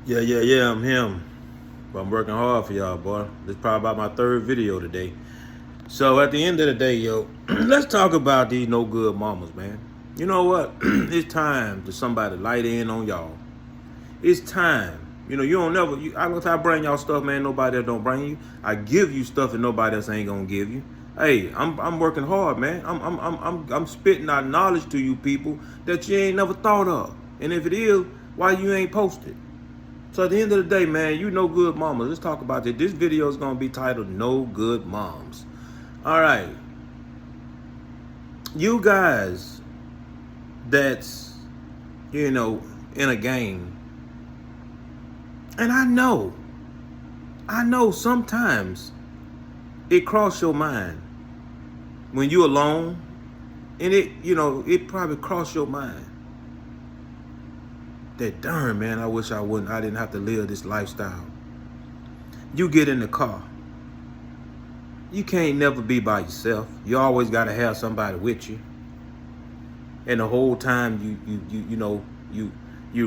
Yeah, I'm him. But I'm working hard for y'all, boy. This is probably about my third video today. So at the end of the day, yo, let's talk about these no good mamas, man. You know what? It's time for somebody to light in on y'all. It's time. You don't never. I bring y'all stuff, man. Nobody else don't bring you. I give you stuff that nobody else ain't gonna give you. Hey, I'm working hard, man. I'm spitting out knowledge to you people that you ain't never thought of. And if it is, why you ain't posted? So at the end of the day, man, you no good mamas. Let's talk about this. This video is gonna be titled "No Good Moms." All right, you guys that's in a game, and I know sometimes it cross your mind when you alone, and it probably cross your mind that darn man, I didn't have to live this lifestyle. You get in the car. You can't never be by yourself. You always gotta have somebody with you. And the whole time you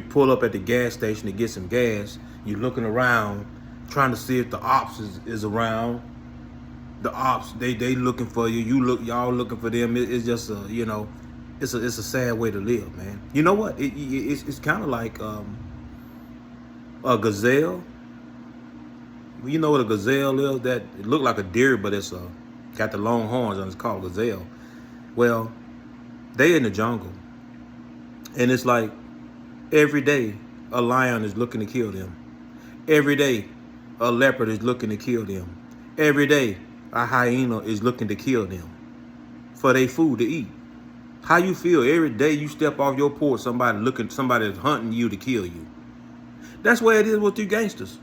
pull up at the gas station to get some gas, you looking around, trying to see if the ops is around. The ops, they looking for you. Y'all looking for them. It's just it's a sad way to live, man. You know what? It's kind of like a gazelle. You know what a gazelle is? That it look like a deer, but it's got the long horns and it's called gazelle. Well, they in the jungle, and it's like every day a lion is looking to kill them. Every day a leopard is looking to kill them. Every day a hyena is looking to kill them for their food to eat. How you feel every day you step off your porch, somebody is hunting you to kill you? That's where it is with you gangsters.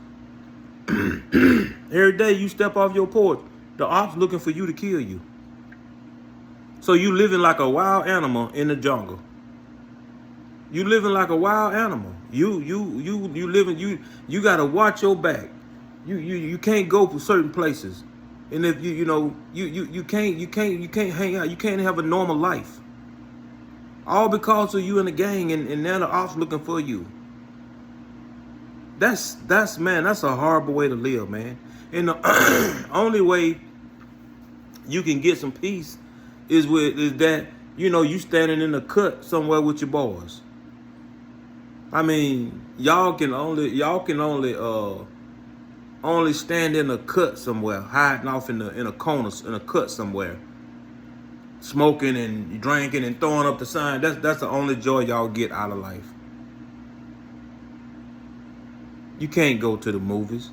Every day you step off your porch, the ops looking for you to kill you. So you living like a wild animal in the jungle. You living like a wild animal. You living. You gotta watch your back. You can't go to certain places, and if you can't hang out. You can't have a normal life. All because of you in the gang, and now the ops looking for you. That's a horrible way to live, man. And the only way you can get some peace is that you standing in the cut somewhere with your boys. I mean, y'all can only stand in a cut somewhere, hiding off in a corner in a cut somewhere, smoking and drinking and throwing up the sign. That's the only joy y'all get out of life. You can't go to the movies.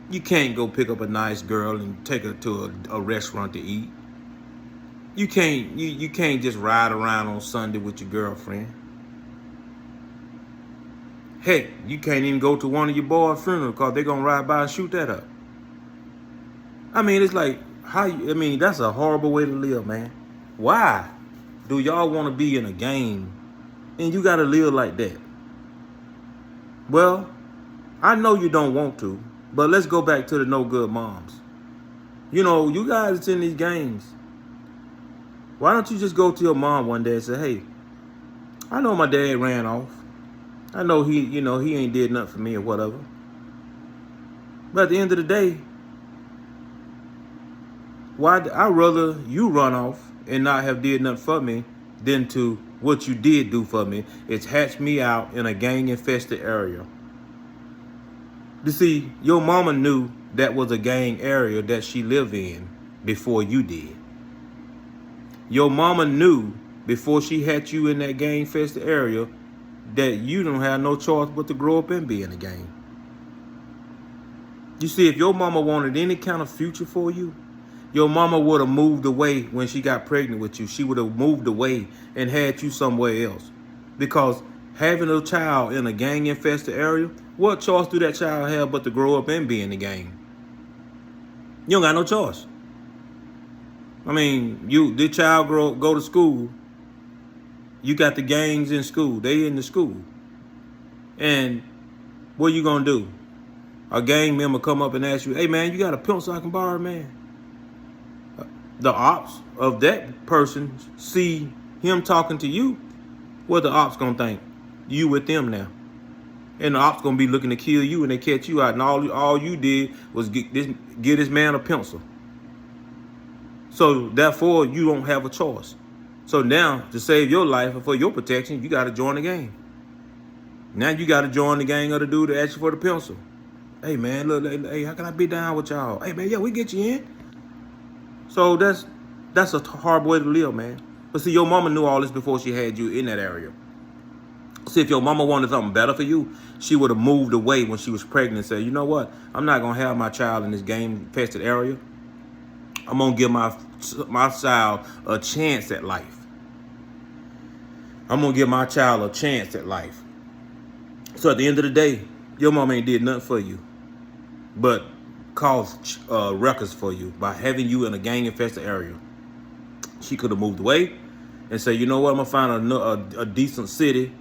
You can't go pick up a nice girl and take her to a restaurant to eat. You can't just ride around on Sunday with your girlfriend. Heck, you can't even go to one of your boys' funerals because they're gonna ride by and shoot that up. I mean, it's like that's a horrible way to live, man. Why do y'all want to be in a game and you gotta live like that? Well, I know you don't want to, but let's go back to the no good moms. You guys that's in these games. Why don't you just go to your mom one day and say, hey, I know my dad ran off. I know he ain't did nothing for me or whatever. But at the end of the day, I'd rather you run off and not have did nothing for me than to what you did do for me. It's hatch me out in a gang infested area. You see, your mama knew that was a gang area that she lived in before you did. Your mama knew before she had you in that gang infested area that you don't have no choice but to grow up and be in the gang. You see, if your mama wanted any kind of future for you, your mama would have moved away when she got pregnant with you. She would have moved away and had you somewhere else. Because having a child in a gang infested area, what choice do that child have but to grow up and be in the gang? You don't got no choice. I mean, this child go to school. You got the gangs in school. They in the school. And what you gonna do? A gang member come up and ask you, hey man, you got a pencil I can borrow, man? The ops of that person see him talking to you. What the ops gonna think? You with them now. And the ops gonna be looking to kill you, and they catch you out, and all you did was get this man a pencil. So therefore, you don't have a choice. So now, to save your life and for your protection, you got to join the gang. Now you got to join the gang of the dude that asked you for the pencil. Hey man, look, hey, how can I be down with y'all? Hey man, yeah, we get you in. So that's a hard way to live, man. But see, your mama knew all this before she had you in that area. See, if your mama wanted something better for you, she would have moved away when she was pregnant and said, you know what? I'm not going to have my child in this gang-infested area. I'm going to give my child a chance at life. I'm going to give my child a chance at life. So at the end of the day, your mama ain't did nothing for you but caused records for you by having you in a gang-infested area. She could have moved away and said, you know what? I'm going to find a decent city.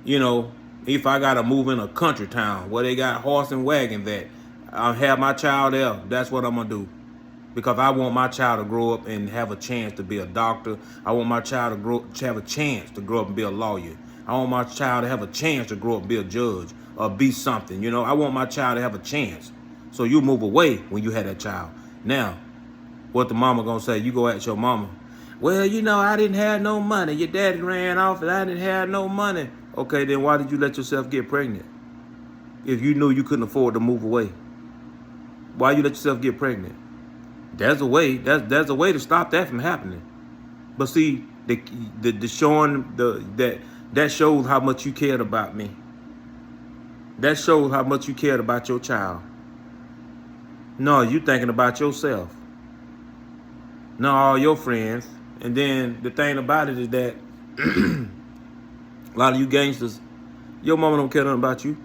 You know, if I got to move in a country town where they got horse and wagons at, I'll have my child there. That's what I'm going to do. Because I want my child to grow up and have a chance to be a doctor. I want my child to have a chance to grow up and be a lawyer. I want my child to have a chance to grow up and be a judge or be something. You know, I want my child to have a chance. So you move away when you had that child. Now, what the mama going to say? You go at your mama. Well, you know, I didn't have no money. Your daddy ran off and I didn't have no money. Okay, then why did you let yourself get pregnant? If you knew you couldn't afford to move away. Why you let yourself get pregnant? There's a way. There's a way to stop that from happening. But see, the showing that shows how much you cared about me. That shows how much you cared about your child. No, you thinking about yourself. No, all your friends. And then the thing about it is that a lot of you gangsters, your mama don't care nothing about you.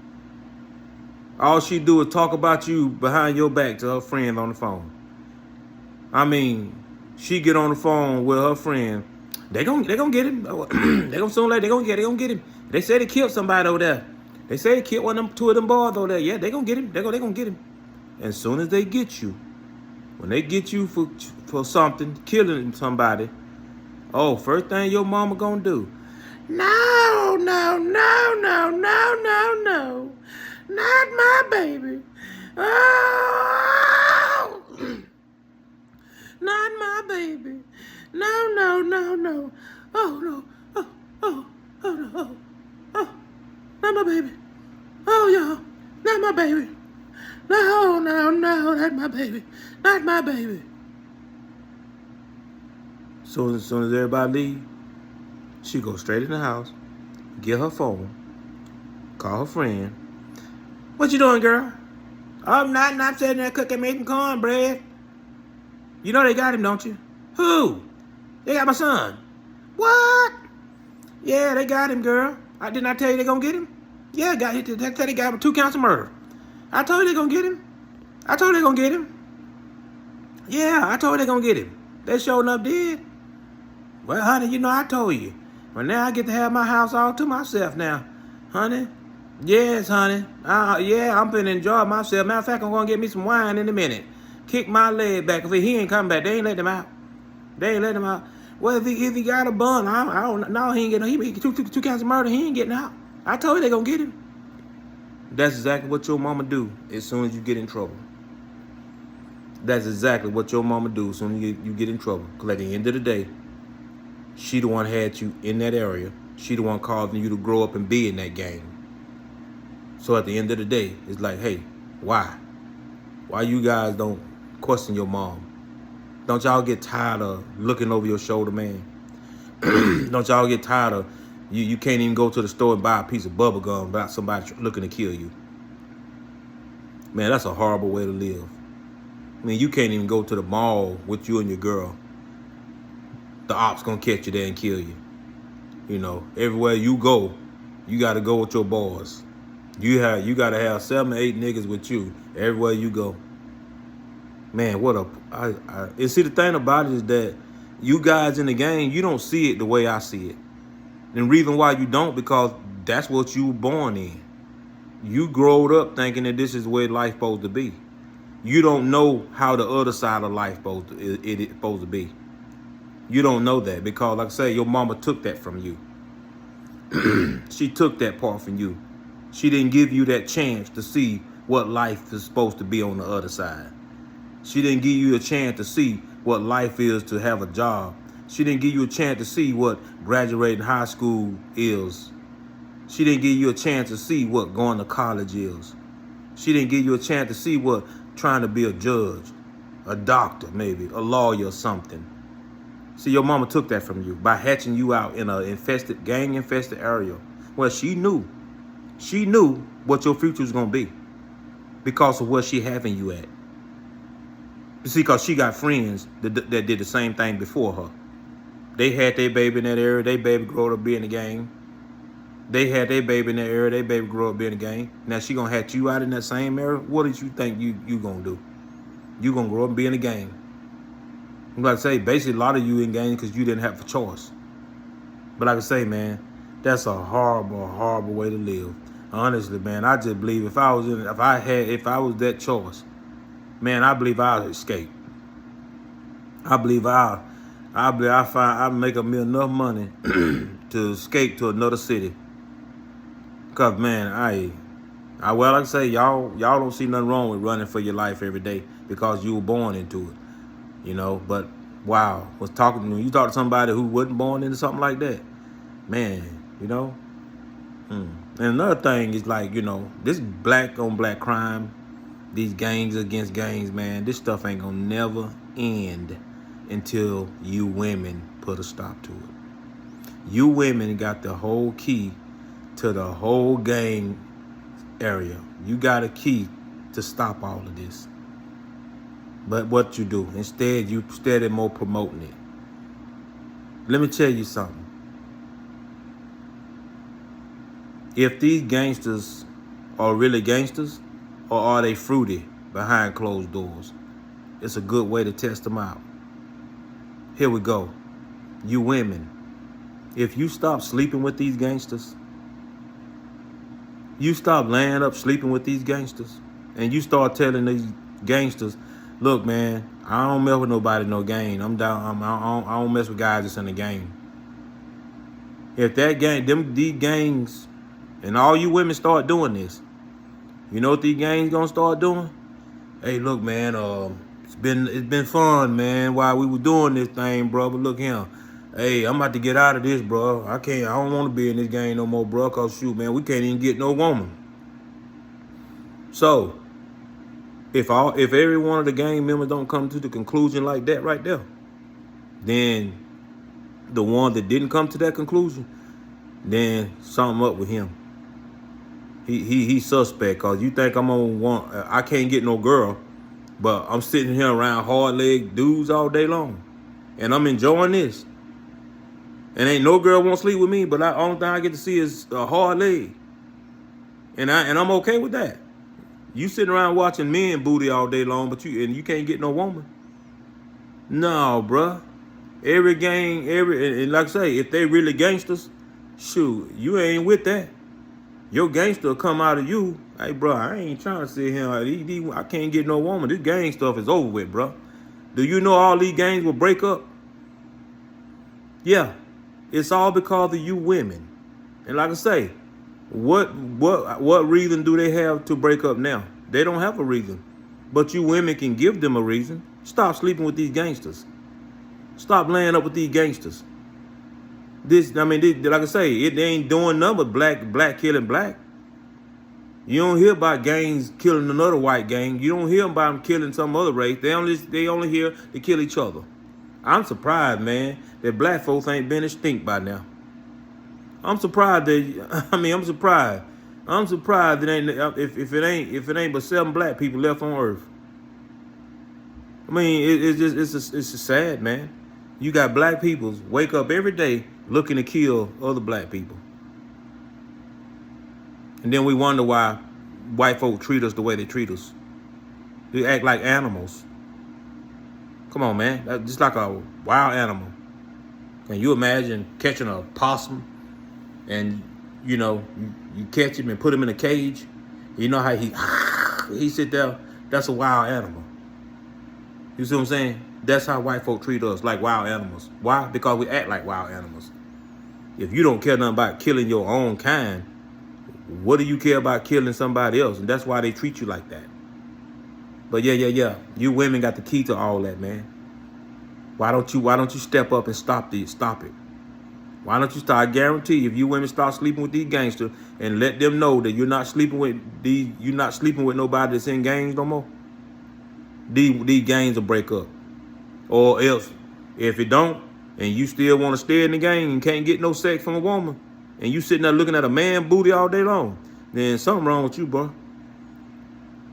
All she do is talk about you behind your back to her friend on the phone. I mean, she get on the phone with her friend. They gon' get him. They gon' soon like they gonna get him. They say they killed somebody over there. They say they killed two of them boys over there. Yeah, they gonna get him. They gonna get him. As soon as they get you, when they get you for something, killing somebody, oh, first thing your mama gonna do. No, no, no, no, no, no, no. Not my baby. Oh, not my baby. No, no, no, no. Oh, no. Oh, no. Oh, not my baby. Oh, y'all. Not my baby. No, no, no, not my baby. Not my baby. So as soon as everybody leave, she goes straight in the house, get her phone, call her friend. What you doing, girl? I'm not sitting there cooking making cornbread. You know they got him, don't you? Who? They got my son. What? Yeah, they got him, girl. Didn't I tell you they gonna get him? Yeah, they got him 2 counts of murder. I told you they gonna get him. Yeah, I told you they gonna get him. They sure enough did. Well, honey, you know I told you. Well, now I get to have my house all to myself now, honey. Yes, honey. Yeah, I'm finna enjoy myself. Matter of fact, I'm gonna get me some wine in a minute. Kick my leg back. If he ain't coming back, they ain't let him out. Well, if he got a bun, I don't know. He ain't getting. He 2 counts of murder. He ain't getting out. I told you they gonna get him. That's exactly what your mama do as soon as you get in trouble. That's exactly what your mama do as soon as you get in trouble. Because at the end of the day, she the one had you in that area. She the one causing you to grow up and be in that gang. So at the end of the day, it's like, hey, why? Why you guys don't question your mom? Don't y'all get tired of looking over your shoulder, man? Don't y'all get tired of you can't even go to the store and buy a piece of bubble gum without somebody looking to kill you? Man, that's a horrible way to live. I mean, you can't even go to the mall with you and your girl. The ops gonna catch you there and kill you. You know, everywhere you go, you gotta go with your boys. You gotta have 7 or 8 niggas with you everywhere you go. Man, and see, the thing about it is that you guys in the game, you don't see it the way I see it. And the reason why you don't, because that's what you were born in. You growed up thinking that this is the way life's supposed to be. You don't know how the other side of life is supposed to be. You don't know that because, like I say, your mama took that from you. She took that part from you. She didn't give you that chance to see what life is supposed to be on the other side. She didn't give you a chance to see what life is to have a job. She didn't give you a chance to see what graduating high school is. She didn't give you a chance to see what going to college is. She didn't give you a chance to see what trying to be a judge, a doctor maybe, a lawyer or something. See, your mama took that from you by hatching you out in a gang-infested area. Well, she knew what your future was going to be because of where she having you at. You see, because she got friends that did the same thing before her. They had their baby in that area. Their baby grew up being in the gang. They had their baby in that area. Their baby grew up being in the gang. Now she going to hatch you out in that same area. What did you think you going to do? You going to grow up and be in the gang. I'm like I say, basically a lot of you in gang because you didn't have a choice. But like I say, man, that's a horrible, horrible way to live. Honestly, man, I just believe if I was that choice, man, I believe I'll escape. I believe I'll make enough money to escape to another city. Cause man, well, like I say, y'all don't see nothing wrong with running for your life every day because you were born into it, you know. But wow, you talk to somebody who wasn't born into something like that, man, you know. And another thing is like, you know, this black on black crime, these gangs against gangs, man, this stuff ain't gonna never end until you women put a stop to it. You women got the whole key to the whole gang area. You got a key to stop all of this. But what you do, instead, you steady more promoting it. Let me tell you something. If these gangsters are really gangsters, or are they fruity behind closed doors, it's a good way to test them out. Here we go. You women, if you stop sleeping with these gangsters, you stop laying up sleeping with these gangsters, and you start telling these gangsters, look, man, I don't mess with nobody no gang. I don't mess with guys that's in the gang. If that gang, these gangs, and all you women start doing this, you know what these gangs gonna start doing? Hey, look, man, it's been fun, man, while we were doing this thing, bro. But look here. Hey, I'm about to get out of this, bro. I don't want to be in this game no more, bro. Cause shoot, man, we can't even get no woman. So, if every one of the gang members don't come to the conclusion like that right there, then the one that didn't come to that conclusion, then something up with him. He's suspect. Cause you think I can't get no girl, but I'm sitting here around hard-legged dudes all day long, and I'm enjoying this. And ain't no girl won't sleep with me, but the only thing I get to see is a hard leg. And I'm okay with that. You sitting around watching men booty all day long, but you can't get no woman. No, bruh. Every gang, and like I say, if they really gangsters, shoot, you ain't with that. Your gangster will come out of you. Hey, bro, I ain't trying to sit here. I can't get no woman. This gang stuff is over with, bro. Do you know all these gangs will break up? Yeah. It's all because of you women. And like I say, what reason do they have to break up now? They don't have a reason. But you women can give them a reason. Stop sleeping with these gangsters. Stop laying up with these gangsters. Like I say, they ain't doing nothing but black killing black. You don't hear about gangs killing another white gang. You don't hear about them killing some other race. They only here to kill each other. I'm surprised, man, that black folks ain't been extinct by now. I'm surprised that if it ain't but 7 black people left on Earth. I mean, it's just sad, man. You got black people wake up every day looking to kill other black people. And then we wonder why white folk treat us the way they treat us. They act like animals. Come on, man. That's just like a wild animal. Can you imagine catching a possum and, you know, you catch him and put him in a cage? You know how he sit there? That's a wild animal. You see what I'm saying? That's how white folk treat us, like wild animals. Why? Because we act like wild animals. If you don't care nothing about killing your own kind, What do you care about killing somebody else? And that's why they treat you like that. But yeah. You women got the key to all that, man. Why don't you step up and stop it? Why don't you start? I guarantee if you women start sleeping with these gangsters and let them know that you're not sleeping with nobody that's in gangs no more, these gangs will break up. Or else, if it don't, and you still want to stay in the gang and can't get no sex from a woman, and you sitting there looking at a man booty all day long, then something wrong with you, bro.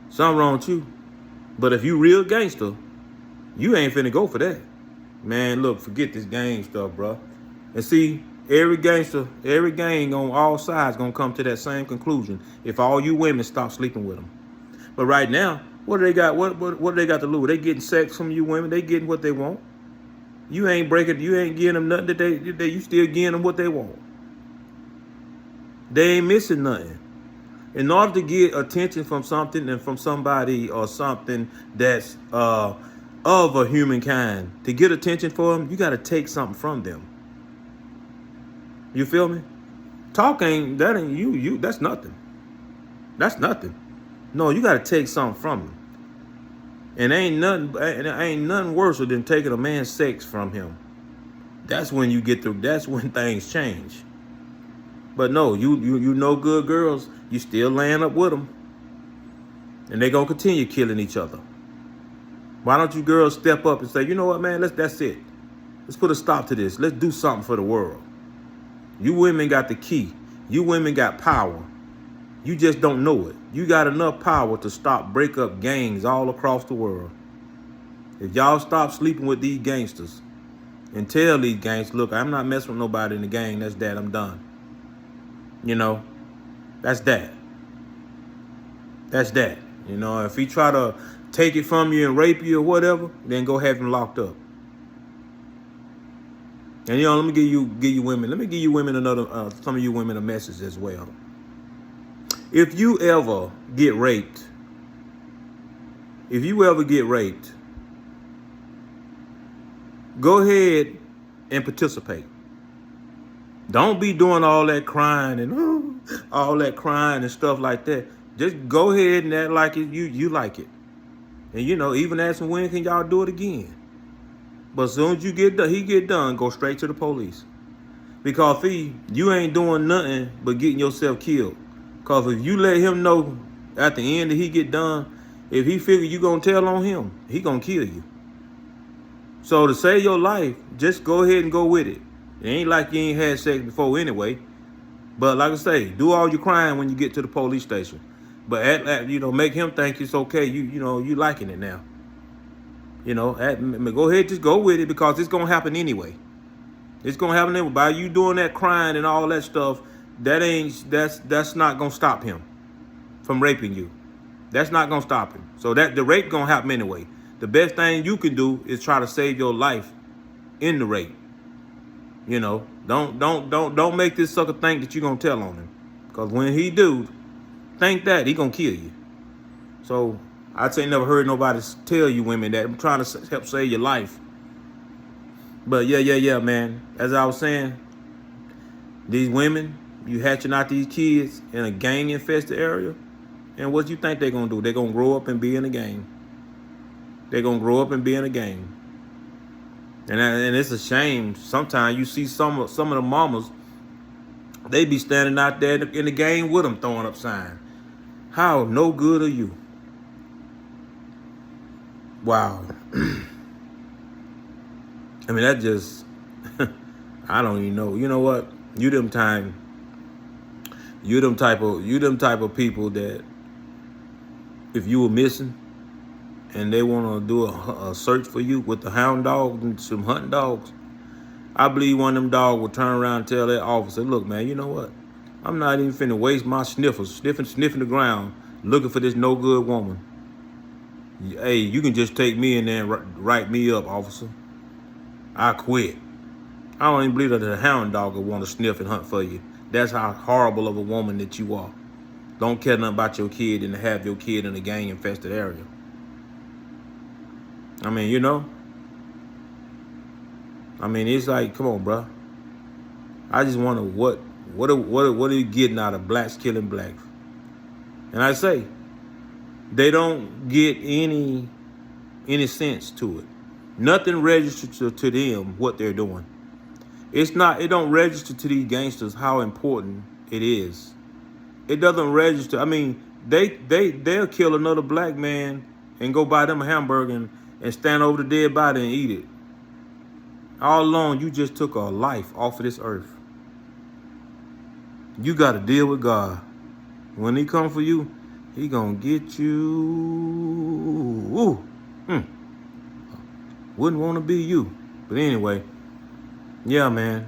Something wrong with you. But if you real gangster, you ain't finna go for that. Man, look, forget this gang stuff, bro. And see, every gang on all sides gonna come to that same conclusion if all you women stop sleeping with them. But right now, what do they got? What do they got to lose? They getting sex from you women. They getting what they want. You ain't giving them nothing that you still giving them what they want. They ain't missing nothing. In order to get attention from something and from somebody or something that's of a humankind, to get attention for them, you got to take something from them. You feel me? Talk ain't you. That's nothing. That's nothing. No, you got to take something from them. And ain't nothing worse than taking a man's sex from him. That's when that's when things change. But no, you know good girls, you still laying up with them. And they gonna continue killing each other. Why don't you girls step up and say, you know what, man, that's it. Let's put a stop to this. Let's do something for the world. You women got the key. You women got power. You just don't know it. You got enough power to break up gangs all across the world. If y'all stop sleeping with these gangsters and tell these gangsters, look, I'm not messing with nobody in the gang. That's that. I'm done. You know, that's that. That's that. You know, if he try to take it from you and rape you or whatever, then go have him locked up. And you know, let me give you women. Let me give you women some of you women a message as well. If you ever get raped, go ahead and participate. Don't be doing all that crying and stuff like that. Just go ahead and act like it, you like it. And you know, even asking when can y'all do it again. But as soon as he get done, go straight to the police. Because you ain't doing nothing but getting yourself killed. Because if you let him know at the end that he get done, if he figure you gonna tell on him, he gonna kill you. So to save your life, just go ahead and go with it. It ain't like you ain't had sex before anyway. But like I say, do all your crying when you get to the police station. But make him think it's okay. You liking it now. Go ahead, just go with it because it's gonna happen anyway. It's gonna happen anyway. By you doing that crying and all that stuff, that's not gonna stop him from raping you. That's not gonna stop him. So that the rape gonna happen anyway. The best thing you can do is try to save your life in the rape. You know, don't make this sucker think that you're gonna tell on him. Because when he do, think that he gonna kill you. So I'd say never heard nobody tell you women that I'm trying to help save your life. But yeah, man. As I was saying, these women, you hatching out these kids in a gang-infested area, and what you think they're gonna do? They're gonna grow up and be in a gang. They're gonna grow up and be in a gang. And it's a shame. Sometimes you see some of the mamas, they be standing out there in the gang with them throwing up signs. How no good are you? Wow. I mean, that just, I don't even know. You know what? You them type of people that if you were missing and they want to do a search for you with the hound dog and some hunting dogs, I believe one of them dogs will turn around and tell that officer, look, man, you know what? I'm not even finna waste my sniffers, sniffing the ground, looking for this no good woman. Hey, you can just take me in there and write me up, officer. I quit. I don't even believe that the hound dog will want to sniff and hunt for you. That's how horrible of a woman that you are. Don't care nothing about your kid and have your kid in a gang-infested area. I mean, you know. I mean, it's like, come on, bro. I just wonder What are you getting out of blacks killing blacks? And I say, they don't get any sense to it. Nothing registers to them what they're doing. It's not. It don't register to these gangsters how important it is. It doesn't register. I mean, they'll kill another black man and go buy them a hamburger and stand over the dead body and eat it. All along, you just took a life off of this earth. You got to deal with God. When he come for you, he gonna get you. Ooh. Wouldn't want to be you. But anyway, yeah, man.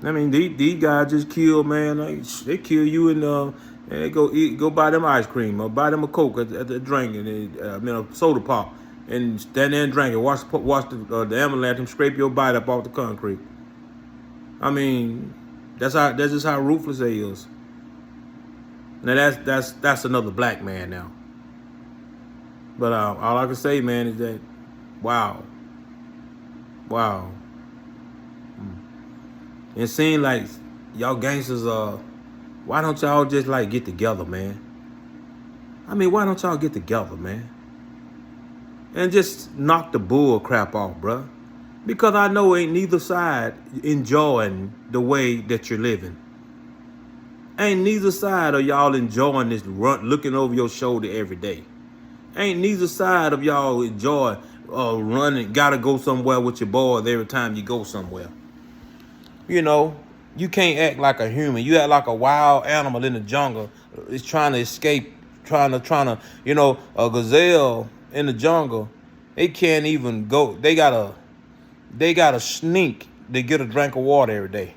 I mean, these guys just kill, man. They kill you and they go buy them ice cream or buy them a Coke at the drink and a soda pop and stand there and drink it. Watch the ambulance and scrape your bite up off the concrete. I mean, that's just how ruthless they is. Now that's another black man now. But all I can say, man, is that wow. It seems like y'all gangsters why don't y'all just like get together, man? I mean, why don't y'all get together, man? And just knock the bull crap off, bruh. Because I know ain't neither side enjoying the way that you're living. Ain't neither side of y'all enjoying this looking over your shoulder every day. Ain't neither side of y'all enjoy running, gotta go somewhere with your boys every time you go somewhere. You know, you can't act like a human. You act like a wild animal in the jungle. It's trying to escape, trying to, a gazelle in the jungle. They can't even go. They gotta sneak to get a drink of water every day.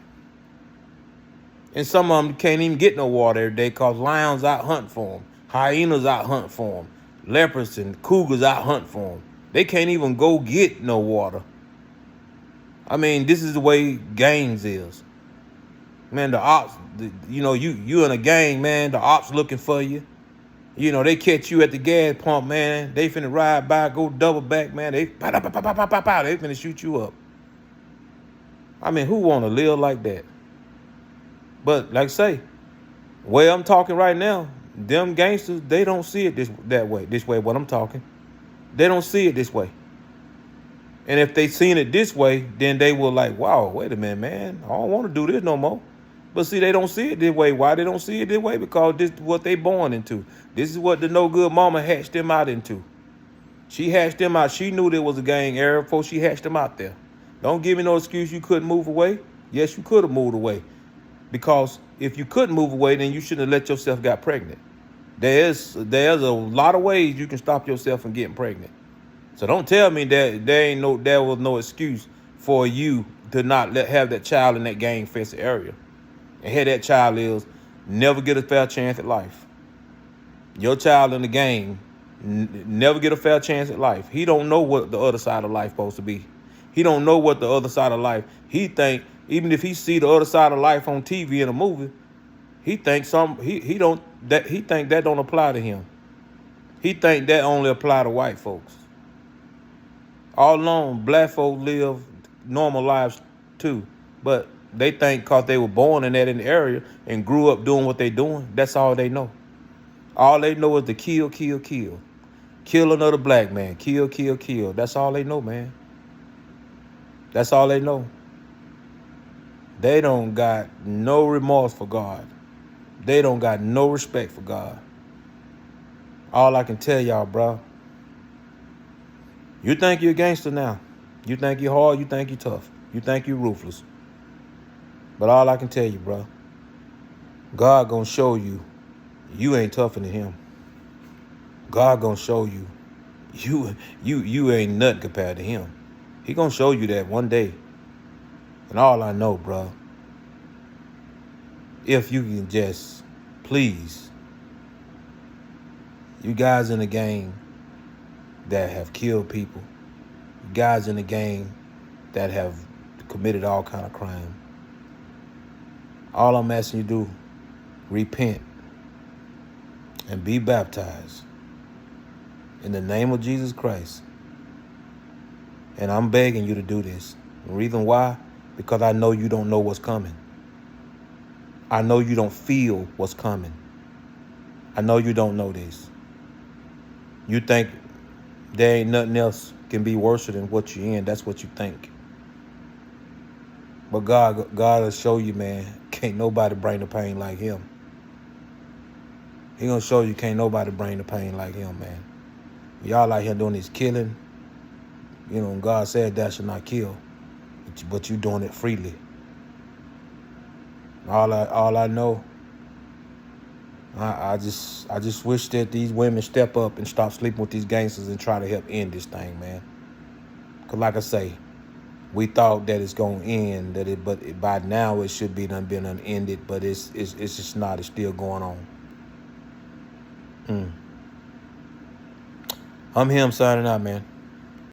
And some of them can't even get no water every day because lions out hunting for them. Hyenas out hunting for them. Leopards and cougars out hunting for them. They can't even go get no water. I mean, this is the way gangs is. Man, the ops, you in a gang, man, the ops looking for you. They catch you at the gas pump, man. They finna ride by, go double back, man. They finna shoot you up. I mean, who want to live like that? But like I say, way I'm talking right now, them gangsters, they don't see it this way what I'm talking. They don't see it this way. And if they seen it this way, then they will like, wow, wait a minute, man. I don't want to do this no more. But see, they don't see it this way. Why they don't see it this way? Because this is what they born into. This is what the no good mama hatched them out into. She hatched them out. She knew there was a gang era before she hatched them out there. Don't give me no excuse you couldn't move away. Yes, you could have moved away. Because if you couldn't move away, then you shouldn't have let yourself get pregnant. There's a lot of ways you can stop yourself from getting pregnant. So don't tell me that there was no excuse for you to not have that child in that gang infested area. And here that child is, never get a fair chance at life. Your child in the gang, never get a fair chance at life. He don't know what the other side of life supposed to be. He don't know what the other side of life. He think, even if he see the other side of life on TV in a movie, he think that don't apply to him. He think that only apply to white folks. All along, black folks live normal lives too, but they think because they were born in the area and grew up doing what they doing, that's all they know. All they know is to kill. Kill another black man. Kill. That's all they know, man. That's all they know. They don't got no remorse for God. They don't got no respect for God. All I can tell y'all, bro, you think you're a gangster now. You think you're hard. You think you're tough. You think you're ruthless. But all I can tell you, bro, God gonna show you ain't tougher than him. God gonna show you you ain't nothing compared to him. He gonna show you that one day. And all I know, bro, if you can just, please, you guys in the gang that have killed people, you guys in the gang that have committed all kind of crime, all I'm asking you to do, repent and be baptized in the name of Jesus Christ. And I'm begging you to do this. The reason why? Because I know you don't know what's coming. I know you don't feel what's coming. I know you don't know this. You think there ain't nothing else can be worse than what you're in. That's what you think. But God will show you, man, can't nobody bring the pain like him. He gonna show you can't nobody bring the pain like him, man. Y'all out here doing this killing. You know, God said thou shalt not kill. But you doing it freely. All I know, I just wish that these women step up and stop sleeping with these gangsters and try to help end this thing, man. Cause like I say, we thought that it's gonna end, but by now it should be been unended, but it's just not. It's still going on. I'm him signing out, man.